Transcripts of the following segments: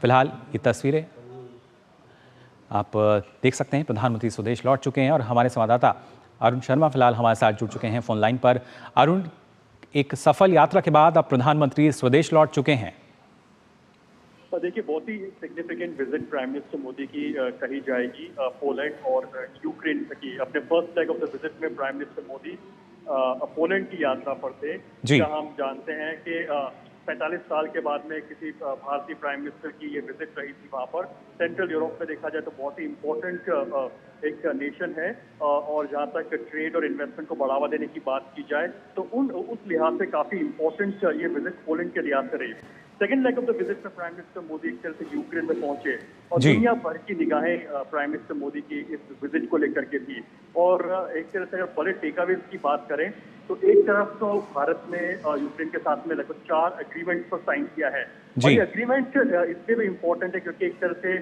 फिलहाल ये तस्वीरें आप देख सकते हैं। प्रधानमंत्री स्वदेश लौट चुके हैं और हमारे संवाददाता अरुण शर्मा फिलहाल हमारे साथ जुड़ चुके हैं फोन लाइन पर। अरुण, एक सफल यात्रा के बाद अब प्रधानमंत्री स्वदेश लौट चुके हैं। देखिए, बहुत ही significant visit prime minister Modi की कही जाएगी पोलैंड और यूक्रेन की। अपने first leg of the visit में प्राइम मिनिस्टर मोदी पोलैंड की यात्रा पर थे, जहां हम जानते हैं कि 45 साल के बाद में किसी भारतीय प्राइम मिनिस्टर की ये विजिट रही थी वहां पर। सेंट्रल यूरोप में देखा जाए तो बहुत ही इम्पोर्टेंट एक नेशन है और जहां तक ट्रेड और इन्वेस्टमेंट को बढ़ावा देने की बात की जाए तो उस लिहाज से काफी इम्पोर्टेंट ये विजिट पोलैंड के लिहाज से रही। Second leg of the visit में प्राइम मिनिस्टर मोदी एक तरह से यूक्रेन में पहुंचे और दुनिया भर की निगाहें प्राइम मिनिस्टर मोदी की इस विजिट को लेकर के थी। और एक तरह से अगर बड़े टेकअवेज की बात करें तो एक तरफ तो भारत ने यूक्रेन के साथ में लगभग 4 एग्रीमेंट पर साइन किया है और ये एग्रीमेंट इसलिए भी इम्पोर्टेंट है क्योंकि एक तरह से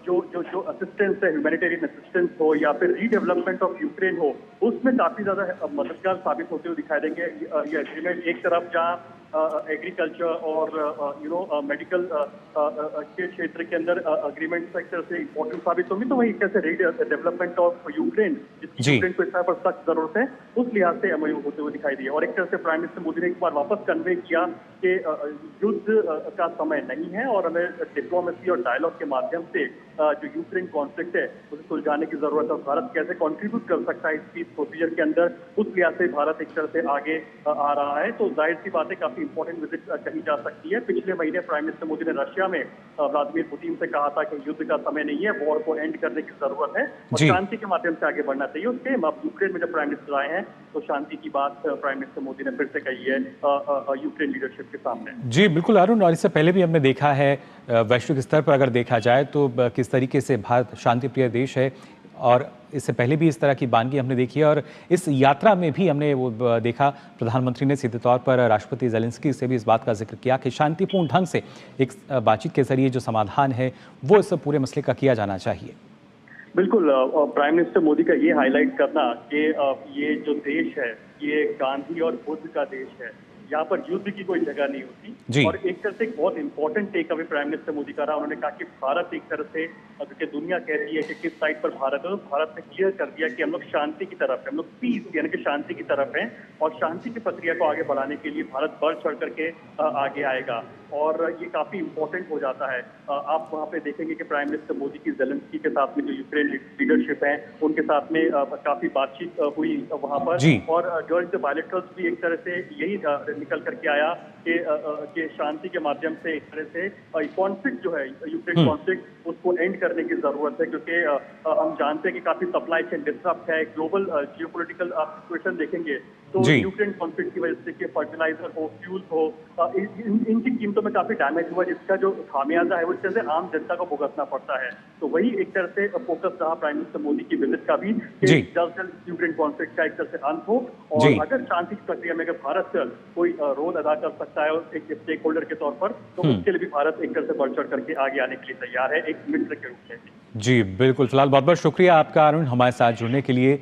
जो असिस्टेंस है, ह्यूमैनिटेरियन असिस्टेंस हो या फिर रीडेवलपमेंट ऑफ यूक्रेन हो, उसमें काफी ज्यादा मददगार साबित होते हुए दिखाई देंगे ये एग्रीमेंट। एक तरफ जहाँ एग्रीकल्चर और मेडिकल के क्षेत्र के अंदर अग्रीमेंट एक तरह से इम्पोर्टेंट साबित होंगे, तो वही एक तरह से डेवलपमेंट ऑफ यूक्रेन, जिसकी यूक्रेन को इस तरह पर सख्त जरूरत है, उस लिहाज से एमओयू होते हुए दिखाई दिया। और एक तरह से प्राइम मिनिस्टर मोदी ने एक बार वापस कन्वे किया कि युद्ध का समय नहीं है और हमें डिप्लोमेसी और डायलॉग के माध्यम से जो यूक्रेन कॉन्फ्लिक्ट है उसे सुलझाने की जरूरत है और भारत कैसे कंट्रीब्यूट कर सकता है इस पीस प्रोसीजर के अंदर, उस लिहाज से भारत एक तरह से आगे आ रहा है। तो जाहिर सी बात है काफी इंपॉर्टेंट विजिट कही जा सकती है। पिछले महीने प्राइम मिनिस्टर मोदी ने रशिया में व्लादिमीर पुतिन से कहा था कि युद्ध का समय नहीं है, वॉर को एंड करने की जरूरत है और शांति के माध्यम से आगे बढ़ना चाहिए। उसके अब यूक्रेन में जब प्राइम मिनिस्टर आए हैं तो शांति की बात प्राइम मिनिस्टर मोदी ने फिर से कही है यूक्रेन लीडरशिप के सामने। जी बिल्कुल अरुण, और इससे पहले भी हमने देखा है वैश्विक स्तर पर अगर देखा जाए तो किस तरीके से भारत शांतिप्रिय देश है और इससे पहले भी इस तरह की बानगी हमने देखी है। और इस यात्रा में भी हमने वो देखा, प्रधानमंत्री ने सीधे तौर पर राष्ट्रपति ज़ेलेंस्की से भी इस बात का जिक्र किया कि शांतिपूर्ण ढंग से एक बातचीत के जरिए जो समाधान है वो इस पूरे मसले का किया जाना चाहिए। बिल्कुल, प्राइम मिनिस्टर मोदी का ये हाईलाइट करना कि ये जो देश है ये गांधी और बुद्ध का देश है, यहाँ पर युद्ध की कोई जगह नहीं होती। और एक तरह से एक बहुत important take away prime minister Modi का रहा। उन्होंने कहा कि भारत एक तरह से क्योंकि दुनिया कहती है कि किस साइड पर भारत है, तो भारत ने क्लियर कर दिया कि हम लोग शांति की तरफ है, हम लोग पीस यानी कि शांति की तरफ हैं और शांति की प्रक्रिया को आगे बढ़ाने के लिए भारत बढ़ चढ़ करके आगे आएगा और ये काफी इंपॉर्टेंट हो जाता है। आप वहाँ पे देखेंगे कि प्राइम मिनिस्टर मोदी की ज़ेलेंस्की के साथ में जो यूक्रेन लीडरशिप है उनके साथ में काफी बातचीत हुई वहाँ पर और ड्यूरिंग द बायलैटरल्स भी एक तरह से यही निकल करके आया कि शांति के माध्यम से एक तरह से कॉन्फ्लिक्ट जो है यूक्रेन कॉन्फ्लिक्ट उसको एंड करने की जरूरत है क्योंकि हम जानते हैं कि काफी सप्लाई चेन डिस्टर्ब है। ग्लोबल जियोपॉलिटिकल सिचुएशन देखेंगे तो यूक्रेन कॉन्फ्लिक्ट की वजह से फर्टिलाइजर हो, फ्यूल हो, इनकी कीमतों में काफी डैमेज हुआ, जिसका जो खामियाजा है वो इस तरह से आम जनता को भुगतना पड़ता है। तो वही एक तरह से फोकस रहा प्राइम मिनिस्टर मोदी की विजिट का भी कि जल्द से जल्द यूक्रेन कॉन्फ्लिक्ट का एक तरह से अंत हो और अगर शांति की प्रक्रिया में अगर भारत कोई रोल अदा कर सकता है एक स्टेक होल्डर के तौर पर तो उसके लिए भी भारत एक तरह से बढ़ चढ़ करके आगे आने के लिए तैयार है एक मित्र के रूप में। जी बिल्कुल, फिलहाल बहुत बहुत शुक्रिया आपका अरुण हमारे साथ जुड़ने के लिए।